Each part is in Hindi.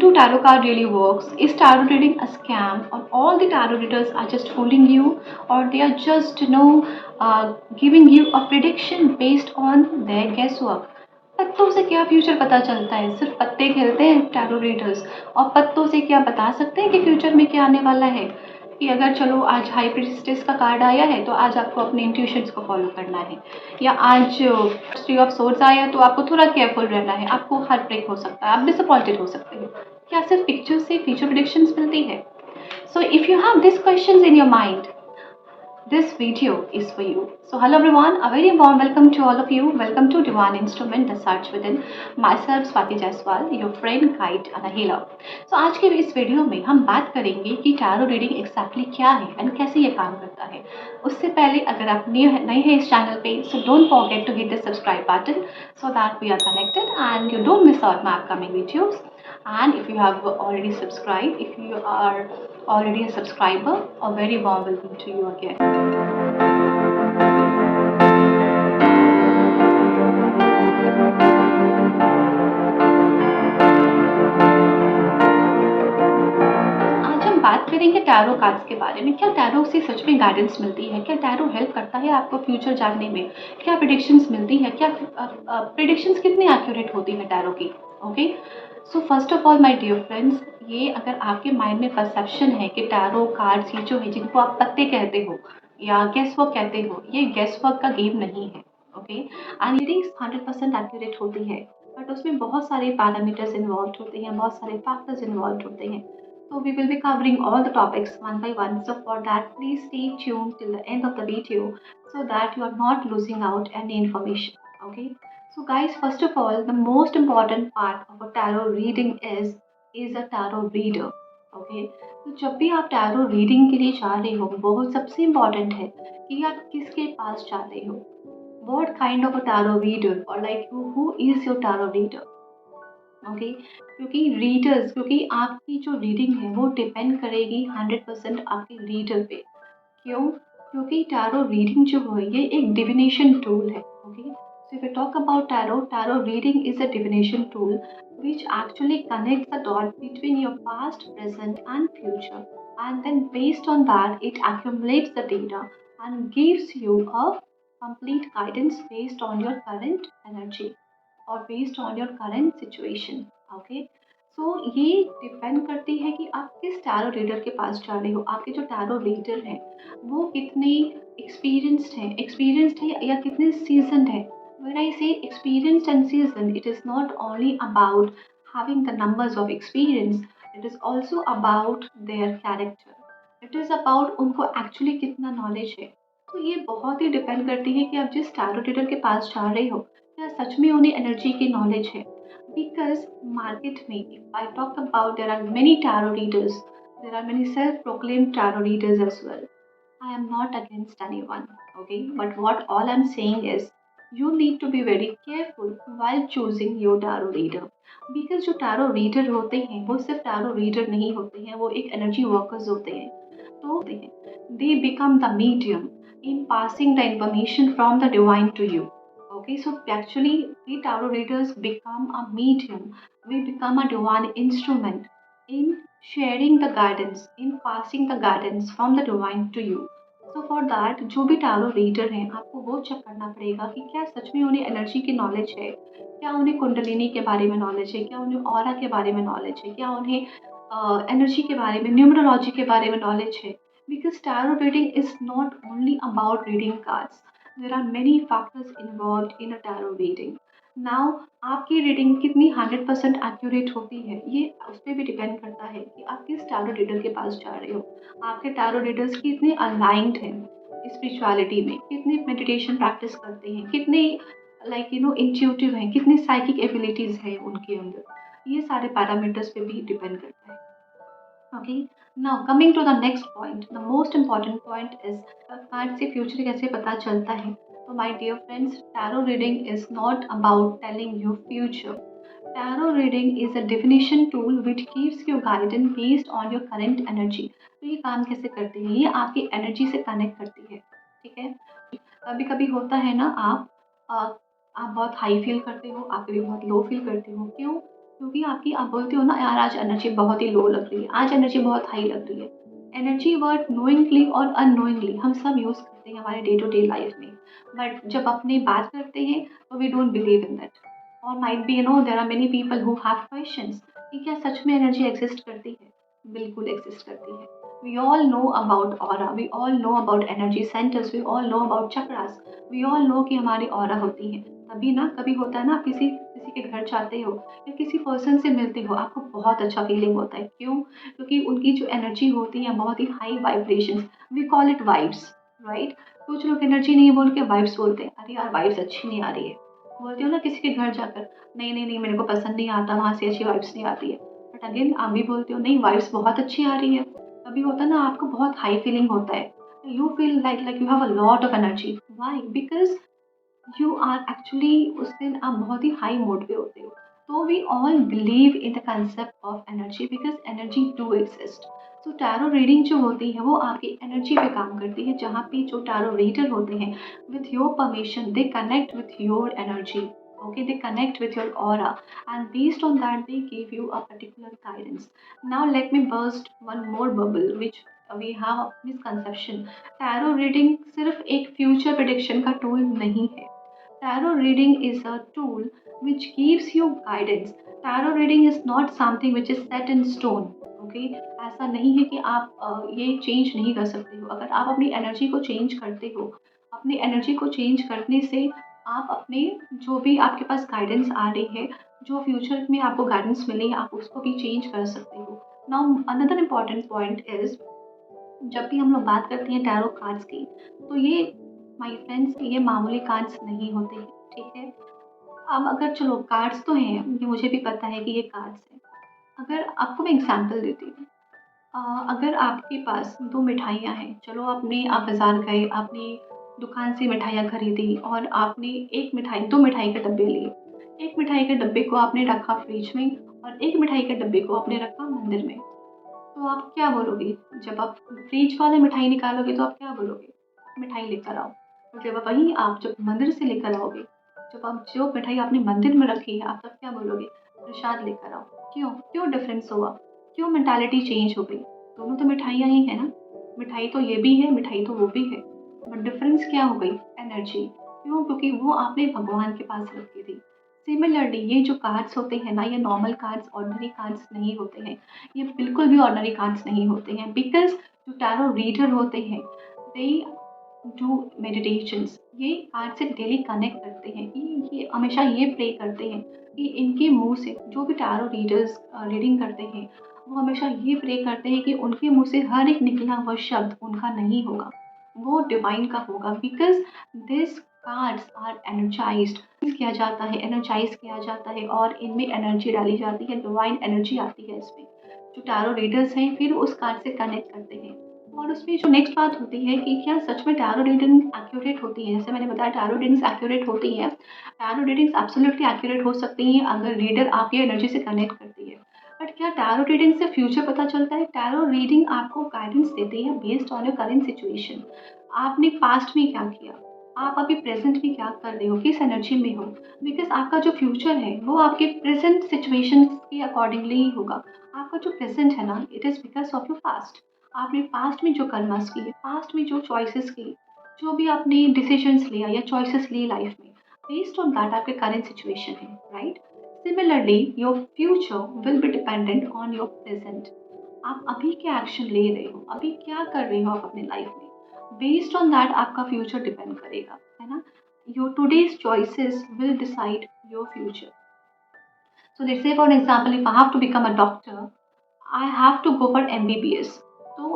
Do tarot card really works? Is tarot reading a scam, or all the tarot readers are just fooling you, or they are just giving you a prediction based on their guesswork? पत्तों से क्या फ्यूचर पता चलता है? सिर्फ पत्ते खेलते हैं टैरो रीडर्स, और पत्तों से क्या बता सकते हैं कि फ्यूचर में क्या आने वाला है? कि अगर चलो आज हाई प्रीस्टेस का कार्ड आया है तो आज आपको अपने इंट्यूशंस को फॉलो करना है, या आज थ्री ऑफ सोर्ड्स आया है तो आपको थोड़ा केयरफुल रहना है, आपको हार्ट ब्रेक हो सकता है, आप डिसअपॉइंटेड हो सकते हैं। क्या सिर्फ पिक्चर से फ्यूचर प्रेडिक्शंस मिलती है? So if you have this questions in your mind, this video is for you. So hello everyone, a very warm welcome to all of you. Welcome to Divine Instrument, The Search Within. Myself Swati Jaiswal, your friend, guide and a healer. So आज के इस वीडियो में हम बात करेंगे कि टैरो रीडिंग एक्जैक्टली क्या है एंड कैसे ये काम करता है। उससे पहले अगर आप नए हैं इस चैनल पे, so don't forget to hit the subscribe button so that we are connected and you don't miss out my upcoming videos. And if you have already subscribed, if you are already a subscriber, a very warm welcome to you again. आज हम बात करेंगे टैरो कार्ड्स के बारे में। क्या टैरो से सच में गाइडेंस मिलती है? क्या टैरो हेल्प करता है आपको फ्यूचर जानने में? क्या प्रेडिक्शंस मिलती है? क्या प्रेडिक्शंस कितनी एक्यूरेट होती है टैरो की? Okay, so first of all my dear friends, ये अगर आपके माइंड में परसेप्शन है कि टैरो कार्ड्स ये जो है जिनको आप पत्ते कहते हो या गेस वर्क कहते हो, ये गेस वर्क का गेम नहीं है। ओके, एंड रीडिंग्स 100% एक्यूरेट होती है, बट उसमें बहुत सारे पैरामीटर्स इन्वॉल्व होते हैं, बहुत सारे फैक्टर्स इन्वॉल्व होते हैं। So we will be covering all the topics one by one. So for that, please stay tuned till the end of the video so that you are not losing out any information. Okay. So guys, first of all, the most important part of a tarot reading is a tarot reader. Okay. तो जब भी आप टैरो रीडिंग के लिए जा रहे हो, वो सबसे इम्पॉर्टेंट है कि आप किसके पास जा रहे हो. What kind of a tarot reader, or like who is your tarot reader? Okay, क्योंकि आपकी जो रीडिंग है वो डिपेंड करेगी 100% आपके रीडर पे। क्यों? क्योंकि टैरो रीडिंग जो है ये एक डिविनेशन टूल है। Okay, so if you talk about tarot reading is a divination tool which actually connects the dot between your past, present and future, and then based on that it accumulates the data and gives you a complete guidance based on your current energy और based on your current situation. Okay, so ये डिपेंड करती है कि आप किस टैरो रीडर के पास जा रहे हो। आपके जो टैरो रीडर हैं वो कितने एक्सपीरियंस्ड है या कितने सीजनड है। व्हेन आई से experienced and season, it is not only about having the numbers of experience, it is also about their character. It is about उनको एक्चुअली कितना नॉलेज है। तो ये बहुत ही डिपेंड करती है कि आप जिस टैरो रीडर के पास जा रहे हो क्या सच में उन्हें एनर्जी की नॉलेज है। बिकॉज मार्केट में if I talk about there are many tarot readers, there are many self proclaimed tarot readers as well. I am not against anyone, okay? But what all I'm saying is you need to be very careful while choosing your tarot reader. Because जो tarot reader होते हैं वो सिर्फ tarot reader नहीं होते हैं, वो एक energy workers होते हैं. तो they become the medium in passing the information from the divine to you. Okay, so actually we tarot readers become a medium, we become a divine instrument in sharing the guidance, in passing the guidance from the divine to you. So for that जो भी टैरो रीडर हैं आपको वो चेक करना पड़ेगा कि क्या सच में उन्हें एनर्जी की नॉलेज है, क्या उन्हें कुंडलिनी के बारे में नॉलेज है, क्या उन्हें ऑरा के बारे में नॉलेज है, क्या उन्हें एनर्जी के बारे में, न्यूमरोलॉजी के बारे में नॉलेज है। Because tarot reading is not only about reading cards, there are many factors involve in a tarot reading. Now आपकी रीडिंग कितनी 100% एक्यूरेट होती है ये उस पर भी डिपेंड करता है कि आप किस टैरो रीडर के पास जा रहे हो। आपके टैरो रीडर्स कितने अलाइंड हैं स्पिरिचुअलिटी में, कितने मेडिटेशन प्रैक्टिस करते हैं, कितने इंट्यूटिव हैं, कितनी साइकिक एबिलिटीज़ हैं उनके अंदर, ये सारे पैरामीटर्स पे भी डिपेंड करता है। Okay, now coming to the next point, the most important point is card से फ्यूचर कैसे पता चलता है। तो my dear friends, tarot reading is not about telling you future. Tarot reading is a divination tool which gives you guidance based on your current energy. तो ये काम कैसे करती है? ये आपकी एनर्जी से कनेक्ट करती है, ठीक है। कभी कभी होता है ना, आप बहुत हाई फील करते हो, आप कभी बहुत लो फील करते हो। क्यों? क्योंकि आपकी आप बोलते हो ना यार आज एनर्जी बहुत ही लो लग रही है, आज एनर्जी बहुत हाई लग रही है। एनर्जी वर्ड नोइंगली और अननोइंगली हम सब यूज़ करते हैं हमारे डे टू डे लाइफ में। बट जब अपनी बात करते हैं तो we don't believe in that. और might be there are many people who have questions कि क्या सच में एनर्जी एग्जिस्ट करती है? बिल्कुल एग्जिस्ट करती है। We all know about aura, we all know about energy centers, we all know about chakras, we all know कि हमारी aura होती है। तभी ना कभी होता है ना, आप किसी किसी के घर जाते हो या किसी पर्सन से मिलते हो, आपको बहुत अच्छा फीलिंग होता है। क्यों? क्योंकि उनकी जो एनर्जी होती है बहुत ही high vibrations, we call it vibes, right? कुछ लोग एनर्जी नहीं बोल के वाइब्स बोलते हैं, अरे यार वाइब्स अच्छी नहीं आ रही है। बोलते हो ना किसी के घर जाकर, नहीं नहीं नहीं मेरे को पसंद नहीं आता, वहाँ से अच्छी वाइब्स नहीं आती है। बट अगेन आप भी बोलते हो नहीं वाइब्स बहुत अच्छी आ रही है। कभी होता है ना आपको बहुत हाई फीलिंग होता है, you feel like you have a lot of energy. Why? Because you are actually उस दिन आप बहुत ही हाई मोड पे होते हो। तो we all believe in the concept of energy because energy do exist. So tarot reading जो होती है वो आपकी एनर्जी पे काम करती है, जहाँ पे जो टैरो रीडर होते हैं with your permission they connect with your energy. Okay, they connect with your aura, and based on that they give you a particular guidance. Now let me burst one more bubble which we have a misconception. Tarot reading सिर्फ एक future prediction का tool नहीं है। Tarot reading is a tool which gives you guidance. Tarot reading is not something which is set in stone. Okay? ऐसा नहीं है कि आप ये चेंज नहीं कर सकते हो। अगर आप अपनी एनर्जी को चेंज करते हो, अपनी एनर्जी को चेंज करने से आप अपने जो भी आपके पास गाइडेंस आ रही है, जो फ्यूचर में आपको गाइडेंस मिली है, आप उसको भी चेंज कर सकते हो। Now another important point is, जब भी हम लोग बात करते हैं टैरो कार्ड्स की, तो ये माय फ्रेंड्स ये मामूली कार्ड्स नहीं होते हैं, ठीक है? अब अगर चलो कार्ड्स तो हैं, ये मुझे भी पता है कि ये कार्ड्स हैं। अगर आपको मैं एग्जांपल देती हूँ, अगर आपके पास 2 मिठाइयाँ हैं, चलो आप बाज़ार गए, आपने दुकान से मिठाइयाँ खरीदी और आपने 1 मिठाई 2 मिठाई के डब्बे लिए। 1 मिठाई के डब्बे को आपने रखा फ्रिज में और 1 मिठाई के डब्बे को आपने रखा मंदिर में। तो आप क्या बोलोगे? जब आप फ्रिज वाला मिठाई निकालोगे तो आप क्या बोलोगे? मिठाई लेकर आओ। और जब मंदिर से लेकर आओगे, जब आप जो मिठाई आपने मंदिर में रखी है, आप तब क्या बोलोगे? प्रसाद लेकर आओ। क्यों? क्यों डिफरेंस हुआ? क्यों मेंटालिटी चेंज हो गई? दोनों तो मिठाइयाँ ही है ना। मिठाई तो ये भी है, मिठाई तो वो भी है। बट डिफरेंस क्या हो गई? एनर्जी। क्यों? क्योंकि वो आपने भगवान के पास रखी थी। सिमिलरली ये जो कार्ड्स होते हैं ना, ये नॉर्मल कार्ड्स, ऑर्डिनरी कार्ड्स नहीं होते हैं। ये बिल्कुल भी ऑर्डिनरी कार्ड्स नहीं होते हैं, बिकॉज़ जो टैरो रीडर होते हैं दे डू मेडिटेशंस। ये कार्ड से डेली कनेक्ट करते हैं कि ये हमेशा ये प्रे करते हैं कि इनके मुँह से जो भी टैरो रीडर्स रीडिंग करते हैं, वो हमेशा ये प्रे करते हैं कि उनके मुँह से हर एक निकला हुआ शब्द उनका नहीं होगा, वो डिवाइन का होगा। Because this cards are energised energise किया जाता है और इनमें एनर्जी डाली जाती है, डिवाइन एनर्जी आती है इसमें। जो टैरो रीडर्स हैं फिर उस कार्ड से कनेक्ट करते हैं। और उसमें जो नेक्स्ट बात होती है कि क्या सच में टैरो रीडिंग एक्यूरेट होती है? जैसे मैंने बताया टैरो रीडिंग्स एक्यूरेट होती हैं। टैरो रीडिंग्स एब्सोल्युटली एक्यूरेट हो सकती हैं अगर रीडर आपकी एनर्जी से कनेक्ट करती है। बट क्या टैरो रीडिंग से फ्यूचर पता चलता है? टैरो रीडिंग आपको गाइडेंस देती है based on your current situation. आपने पास्ट में क्या किया? आप अभी प्रेज़ेंट में क्या कर रहे हो? किस एनर्जी में हो? बिकॉज़ आपका जो फ्यूचर है वो आपके प्रेज़ेंट सिचुएशंस के अकॉर्डिंगली ही होगा। आपका जो प्रेज़ेंट है ना, it is because of your past. आपने पास्ट में जो कर्मास किए, पास्ट में जो चॉइसेस की, जो भी आपने डिसीजंस लिया या चॉइसेस ली लाइफ में, बेस्ड ऑन दैट आपके करंट सिचुएशन है, right? Similarly your future will be dependent on your present. आप अभी क्या एक्शन ले रहे हो? अभी क्या कर रहे हो आप अपनी लाइफ में? बेस्ड ऑन दैट आपका फ्यूचर डिपेंड करेगा, है ना? Your today's choices will decide your future. So let's say for an example, if I have to become a doctor, I have to go for MBBS. तो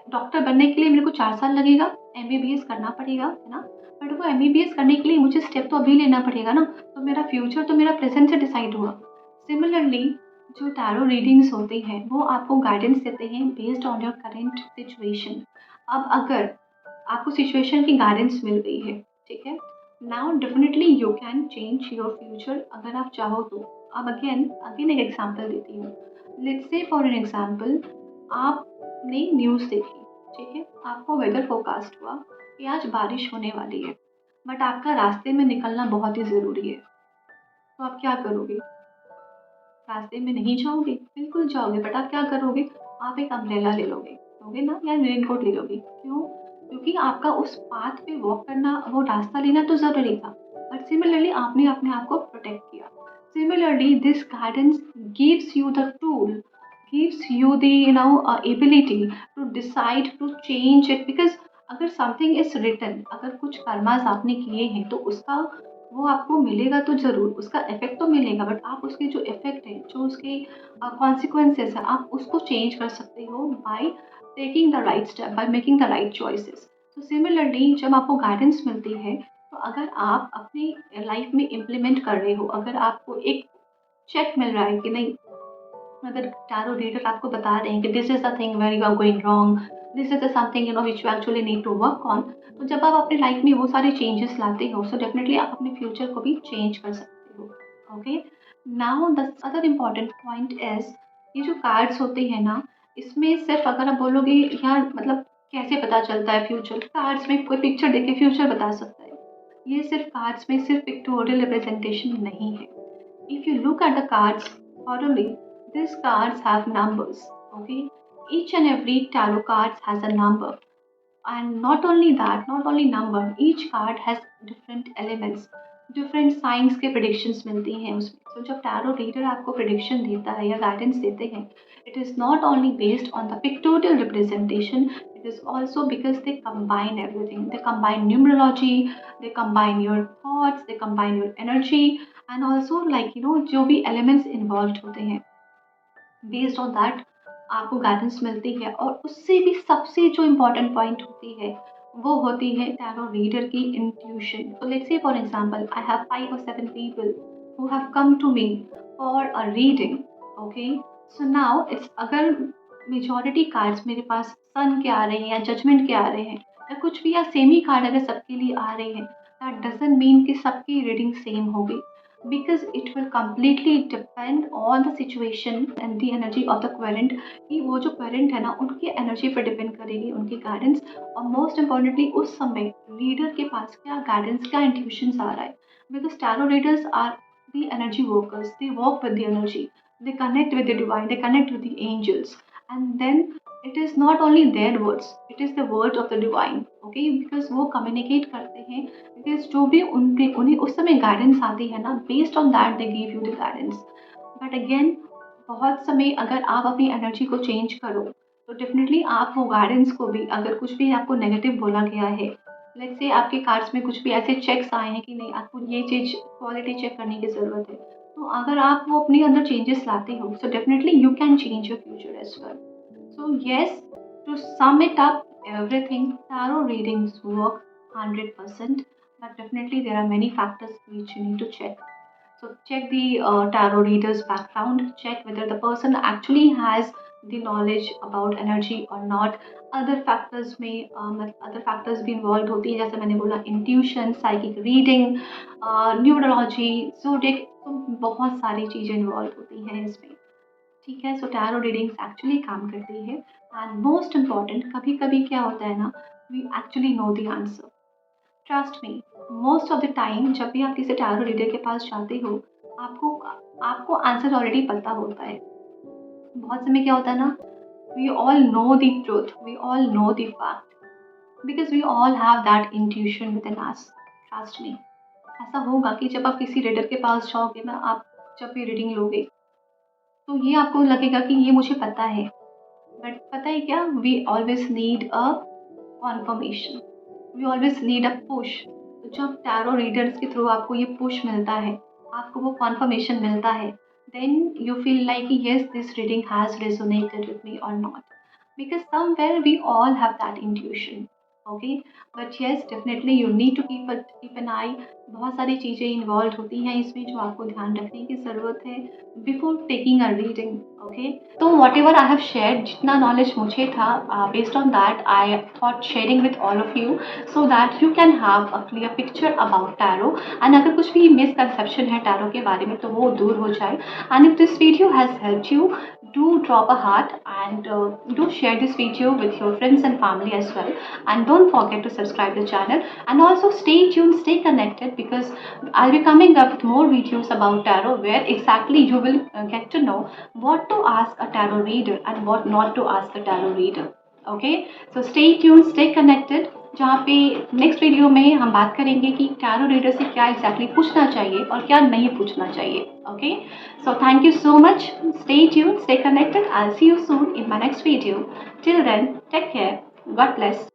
डॉक्टर बनने के लिए मेरे को 4 साल लगेगा, MBBS करना पड़ेगा, है ना? बट वो MBBS करने के लिए मुझे स्टेप तो अभी लेना पड़ेगा ना, तो मेरा फ्यूचर तो मेरा प्रेज़ेंट से डिसाइड हुआ। सिमिलरली जो टैरो रीडिंग्स होती हैं, वो आपको गाइडेंस देते हैं based on your current situation. अब अगर आपको सिचुएशन की गाइडेंस मिल गई है, ठीक है? Now definitely you can change your future अगर आप चाहो तो। अब अगेन एक एग्जांपल देती हूँ। Let's say for an example, आपने न्यूज़ देखी, ठीक है? आपको वेदर फोरकास्ट हुआ कि आज बारिश होने वाली है, बट आपका रास्ते में निकलना बहुत ही ज़रूरी है। तो आप क्या करोगे? रास्ते में नहीं जाओगे, बिल्कुल जाओगे, बट आप क्या करोगे? आप एक अम्ब्रेला ले लोगे ना, या रेनकोट ले लोगे। क्यों? क्योंकि आपका उस पाथ पे वॉक करना, वो रास्ता लेना तो ज़रूरी था, बट सिमिलरली आपने अपने आप को प्रोटेक्ट किया। Similarly this guidance gives you the tool, gives you the ability to decide to change it, because अगर समथिंग इज रिटन, अगर कुछ कर्मास आपने किए हैं तो उसका वो आपको मिलेगा तो ज़रूर, उसका इफ़ेक्ट तो मिलेगा, बट आप उसके जो इफ़ेक्ट है, जो उसके कॉन्सिक्वेंसेस है, आप उसको चेंज कर सकते हो by taking the right step, by making the right choices. तो सिमिलरली जब आपको गाइडेंस मिलती है, तो अगर आप अपनी लाइफ में इम्प्लीमेंट कर रहे हो, अगर आपको एक चेक मिल रहा है कि नहीं, अगर टैरो रीडर आपको बता रहे हैं कि this is the thing where you are going wrong, this is the something which you actually need to work on, तो जब आप अपने लाइफ में वो सारे चेंजेस लाते हो, सो डेफिनेटली आप अपने फ्यूचर को भी चेंज कर सकते हो। Okay, now the other important point is, ये जो कार्ड्स होते हैं ना, इसमें सिर्फ अगर आप बोलोगे यार मतलब कैसे पता चलता है फ्यूचर, कार्ड्स में कोई पिक्चर देख के फ्यूचर बता सकता है, ये सिर्फ कार्ड्स में सिर्फ पिक्टोरियल रिप्रेजेंटेशन नहीं है। If you look at the cards thoroughly, these cards have numbers. Okay, each and every tarot cards has a number, and not only that, not only number, each card has different elements, different signs के predictions मिलती हैं उसमें। So जब tarot reader आपको prediction देता है या guidance देते हैं, it is not only based on the pictorial representation, it is also because they combine everything. They combine numerology, they combine your thoughts, they combine your energy, and also like जो भी elements involved होते हैं, बेस्ड ऑन दैट आपको गाइडेंस मिलती है। और उससे भी सबसे जो इम्पोर्टेंट पॉइंट होती है, वो होती है टैरो रीडर की इंट्यूशन। तो let's say for example I have 5 or 7 people who have come to me for a reading. Okay, so now it's, अगर मेजॉरिटी कार्ड्स मेरे पास सन के आ रहे हैं या जजमेंट के आ रहे हैं या कुछ भी, या सेम ही कार्ड अगर सबके लिए आ रहे हैं, दैट डजंट मीन कि सबकी रीडिंग सेम होगी, because it will completely depend on the situation and the energy of the querent, कि वो जो क्वेरेंट है ना, उनकी एनर्जी पर डिपेंड करेगी उनकी गाइडेंस। और मोस्ट इम्पॉर्टेंटली उस समय रीडर के पास क्या गाइडेंस, क्या इंट्यूशंस आ रहा है, because tarot readers are the energy workers, they work with the energy, they connect with the divine, they connect with the angels, and then it is not only their words, it is the words of the divine. Okay, because वो communicate करते हैं, because जो भी उनके उन्हें उस समय गाइडेंस आती है ना, based on that they give you the guidance. But again, बहुत समय अगर आप अपनी एनर्जी को चेंज करो, तो डेफिनेटली आप वो गाइडेंस को भी, अगर कुछ भी आपको नेगेटिव बोला गया है, लेट्स से आपके कार्ड्स में कुछ भी ऐसे चेक्स आए हैं कि नहीं आपको ये चीज़ क्वालिटी चेक करने की ज़रूरत है, तो अगर आप वो अपने अंदर चेंजेस लाते हो, so definitely you can change your future as well. So yes, to sum it up, everything, tarot readings work 100%, but definitely there are many factors which you need to check. So check the tarot reader's background, check whether the person actually has the knowledge about energy or not. Other factors may other factors भी involved होती है, जैसे मैंने बोला intuition, psychic reading, numerology, zodiac, तो बहुत सारी चीज़ें involved होती हैं इसमें। ठीक है, सो टैरो रीडिंग्स एक्चुअली काम करती है। एंड मोस्ट इम्पॉर्टेंट, कभी कभी क्या होता है ना, we actually know the answer. Trust me, most of the time जब भी आप किसी टैरो रीडर के पास जाते हो, आपको आपको आंसर ऑलरेडी पता होता है। बहुत समय क्या होता है ना, we all know the truth, we all know the fact, because we all have that intuition within us. Trust me, ऐसा होगा कि जब आप किसी रीडर के पास जाओगे ना, आप जब भी रीडिंग लोगे, तो ये आपको लगेगा कि ये मुझे पता है, बट पता है क्या, we always need a confirmation, we always need a push. तो जब टैरो रीडर्स के थ्रू आपको ये पुश मिलता है, आपको वो कॉन्फर्मेशन मिलता है, then you feel like yes this reading has resonated with me और not, because somewhere we all have that intuition. Okay, but yes definitely you need to keep an eye. बहुत सारी चीज़ें इन्वॉल्व होती हैं इसमें जो आपको ध्यान रखने की ज़रूरत है before taking a reading. Okay, तो whatever I have share, जितना नॉलेज मुझे था, based on that I thought sharing with all of you, so that you can have a clear picture about tarot. And अगर कुछ भी मिसकंसेप्शन है टैरो के बारे में, तो वो दूर हो जाए। And if this video has helped you, do drop a heart and do share this video with your friends and family as well, and don't forget to subscribe the channel, and also stay tuned, stay connected, because I'll be coming up with more videos about tarot where exactly you will get to know what to ask a tarot reader and what not to ask a tarot reader. Okay, so stay tune, stay connected, जहाँ पे नेक्स्ट वीडियो में हम बात करेंगे कि टैरो रीडर से क्या एग्जैक्टली पूछना चाहिए और क्या नहीं पूछना चाहिए. Okay, so thank you so much. Stay tune, stay connected. I will see you soon in my next video. Till then, take care. God bless.